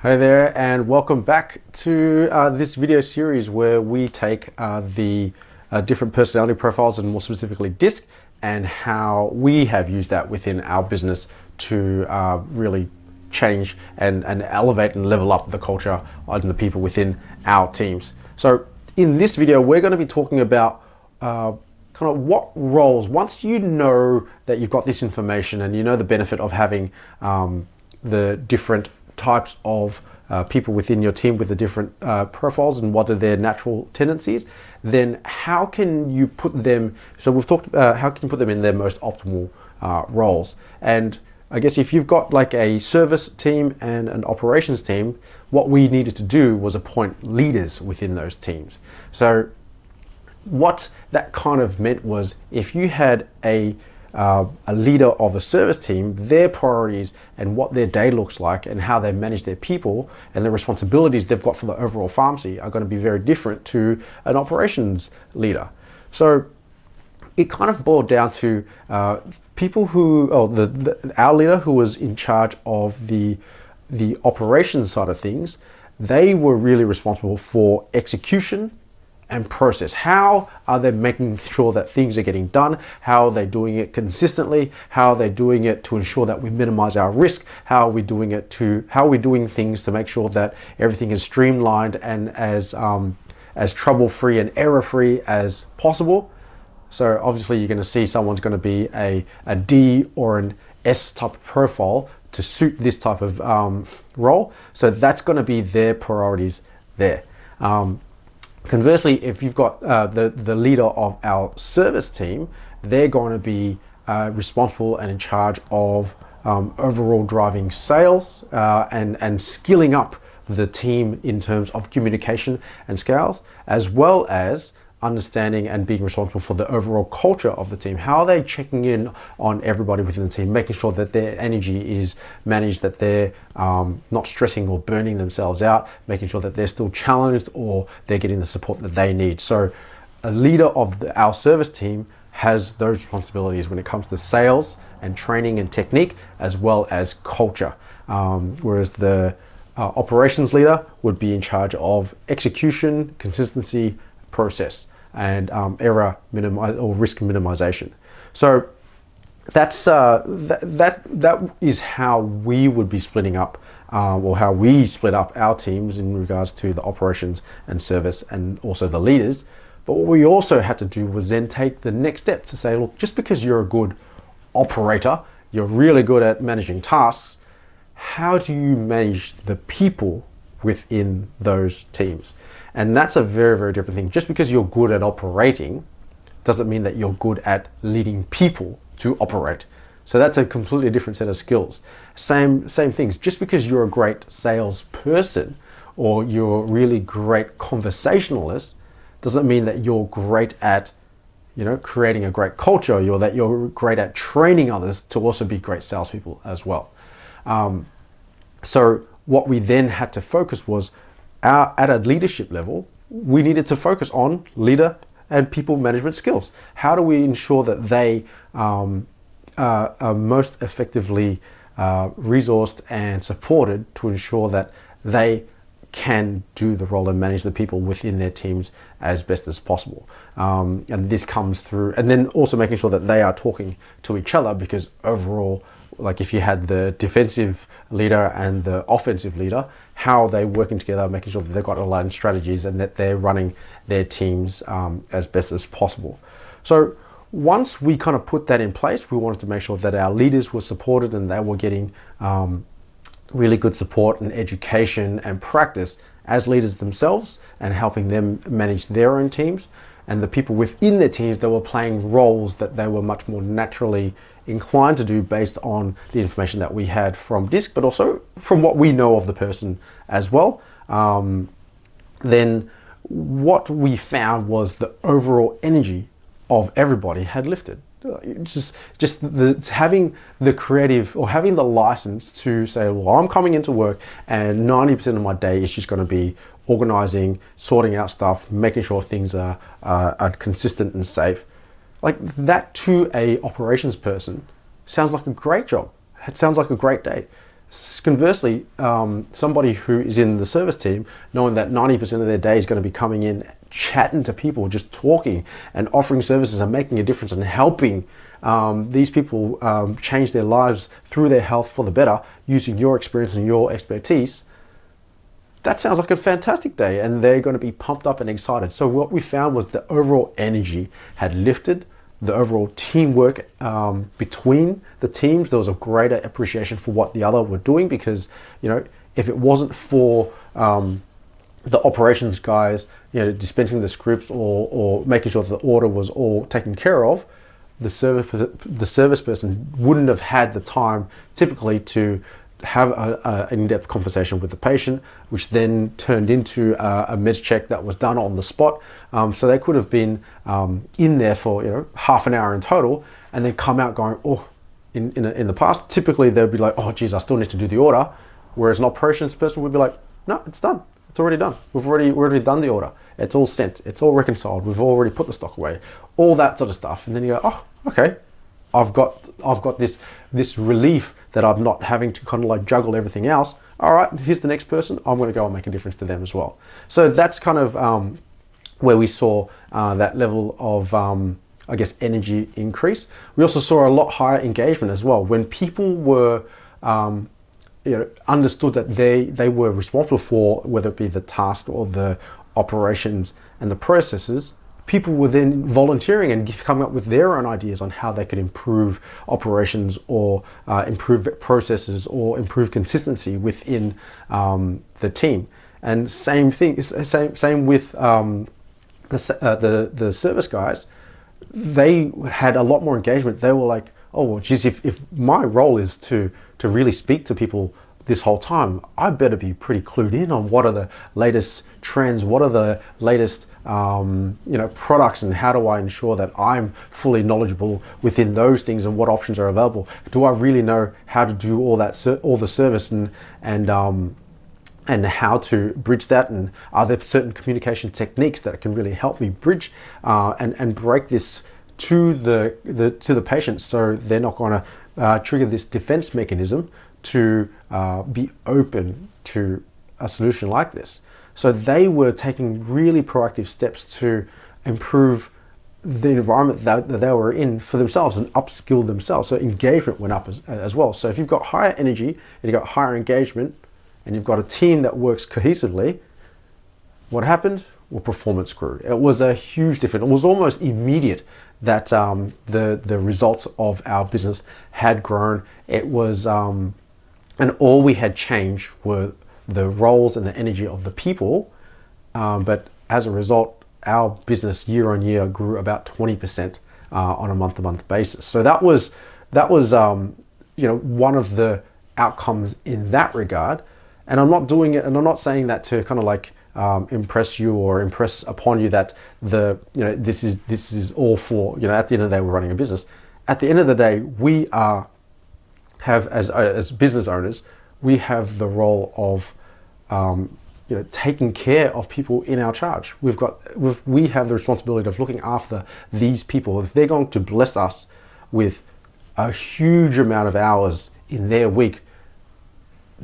Hi there, and welcome back to this video series where we take the different personality profiles, and more specifically DISC, and how we have used that within our business to really change and elevate and level up the culture and the people within our teams. So in this video, we're going to be talking about kind of what roles, once you know that you've got this information and you know the benefit of having the different types of people within your team with the different profiles and what are their natural tendencies, then how can you put them, so we've talked about how can you put them in their most optimal roles. And I guess if you've got like a service team and an operations team, what we needed to do was appoint leaders within those teams. So what that kind of meant was, if you had a leader of a service team, their priorities and what their day looks like and how they manage their people and the responsibilities they've got for the overall pharmacy are going to be very different to an operations leader. So it kind of boiled down to people who, our leader who was in charge of the operations side of things. They were really responsible for execution and process. How are they making sure that things are getting done? How are they doing it consistently? How are they doing it to ensure that we minimize our risk? How are we doing things to make sure that everything is streamlined and as trouble-free and error-free as possible? So obviously you're going to see someone's going to be a D or an S type of profile to suit this type of role. So that's going to be their priorities there. Conversely, if you've got the leader of our service team, they're going to be responsible and in charge of overall driving sales and skilling up the team in terms of communication and scales, as well as understanding and being responsible for the overall culture of the team. How are they checking in on everybody within the team, making sure that their energy is managed, that they're not stressing or burning themselves out, making sure that they're still challenged or they're getting the support that they need. So a leader of our service team has those responsibilities when it comes to sales and training and technique, as well as culture. Whereas the operations leader would be in charge of execution, consistency, process, and error or risk minimization. So that's that is how we would be splitting up, or how we split up our teams in regards to the operations and service and also the leaders. But what we also had to do was then take the next step to say, look, just because you're a good operator, you're really good at managing tasks, how do you manage the people within those teams? And that's a very, very different thing. Just because you're good at operating doesn't mean that you're good at leading people to operate. So that's a completely different set of skills. Same things. Just because you're a great salesperson or you're a really great conversationalist doesn't mean that you're great at, creating a great culture, or that you're great at training others to also be great salespeople as well. So what we then had to focus was, at a leadership level, we needed to focus on leader and people management skills. How do we ensure that they are most effectively resourced and supported to ensure that they can do the role and manage the people within their teams as best as possible? And this comes through, and then also making sure that they are talking to each other, because overall, like if you had the defensive leader and the offensive leader, how are they working together, making sure that they've got aligned strategies and that they're running their teams as best as possible. So once we kind of put that in place, we wanted to make sure that our leaders were supported and they were getting really good support and education and practice as leaders themselves, and helping them manage their own teams. And the people within their teams, they were playing roles that they were much more naturally inclined to do based on the information that we had from DISC, but also from what we know of the person as well. Then what we found was the overall energy of everybody had lifted. Having the creative, or having the license to say, well, I'm coming into work and 90% of my day is just going to be organizing, sorting out stuff, making sure things are consistent and safe. Like that, to a operations person, sounds like a great job. It sounds like a great day. Conversely, somebody who is in the service team, knowing that 90% of their day is going to be coming in, chatting to people, just talking and offering services and making a difference and helping these people change their lives through their health for the better, using your experience and your expertise, that sounds like a fantastic day, and they're going to be pumped up and excited. So what we found was the overall energy had lifted, the overall teamwork between the teams. There was a greater appreciation for what the other were doing, because, you know, if it wasn't for the operations guys, you know, dispensing the scripts or making sure that the order was all taken care of, the service person wouldn't have had the time typically to have an in-depth conversation with the patient, which then turned into a meds check that was done on the spot. So they could have been in there for, you know, half an hour in total, and then come out going, oh, in the past, typically they'd be like, oh geez, I still need to do the order. Whereas an operations person would be like, no, it's done. It's already done. We've already done the order. It's all sent. It's all reconciled. We've already put the stock away. All that sort of stuff. And then you go, oh, okay. I've got this relief that I'm not having to kind of like juggle everything else. All right, here's the next person. I'm going to go and make a difference to them as well. So that's kind of where we saw that level of, I guess, energy increase. We also saw a lot higher engagement as well. When people were, you know, understood that they were responsible for, whether it be the task or the operations and the processes, people were then volunteering and coming up with their own ideas on how they could improve operations or improve processes or improve consistency within the team. And same thing, same with the service guys. They had a lot more engagement. They were like, oh, well, geez, if my role is to really speak to people this whole time, I better be pretty clued in on what are the latest trends, what are the latest you know, products, and how do I ensure that I'm fully knowledgeable within those things and what options are available. Do I really know how to do all that, all the service, and how to bridge that, and are there certain communication techniques that can really help me bridge and break this to the patient, so they're not going to trigger this defense mechanism to be open to a solution like this. So they were taking really proactive steps to improve the environment that they were in for themselves and upskill themselves. So engagement went up as well. So if you've got higher energy and you've got higher engagement and you've got a team that works cohesively, what happened? Well, performance grew. It was a huge difference. It was almost immediate that the results of our business had grown. It was, and all we had changed were the roles and the energy of the people, but as a result, our business year on year grew about 20% on a month-to-month basis. So that was you know, one of the outcomes in that regard. And I'm not doing it, and I'm not saying that to kind of like impress you or impress upon you that you know, this is all for, you know, at the end of the day we're running a business. At the end of the day, we have as business owners, we have the role of you know, taking care of people in our charge. We have the responsibility of looking after these people. If they're going to bless us with a huge amount of hours in their week,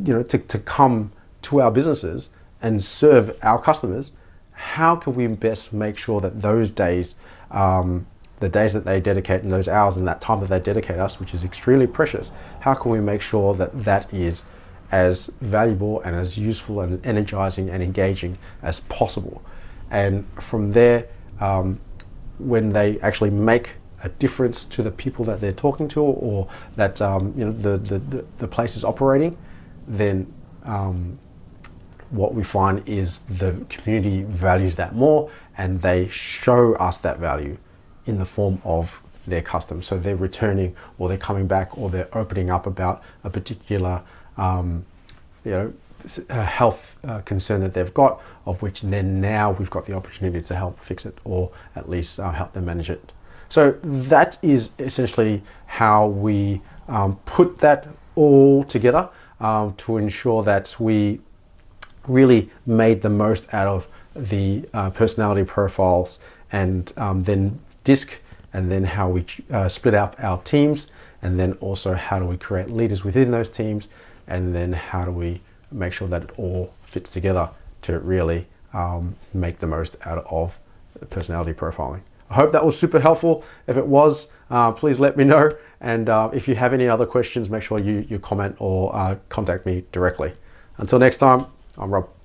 you know, to come to our businesses and serve our customers, how can we best make sure that those days, the days that they dedicate and those hours and that time that they dedicate us, which is extremely precious, how can we make sure that that is as valuable and as useful and energizing and engaging as possible? And from there, when they actually make a difference to the people that they're talking to, or that you know, the place is operating, then what we find is the community values that more, and they show us that value in the form of their custom. So they're returning, or they're coming back, or they're opening up about a particular you know, health concern that they've got, of which then now we've got the opportunity to help fix it, or at least help them manage it. So that is essentially how we put that all together to ensure that we really made the most out of the personality profiles, and then DISC, and then how we split up our teams, and then also how do we create leaders within those teams, and then how do we make sure that it all fits together to really make the most out of personality profiling. I hope that was super helpful. If it was, please let me know. And if you have any other questions, make sure you comment or contact me directly. Until next time, I'm Rob.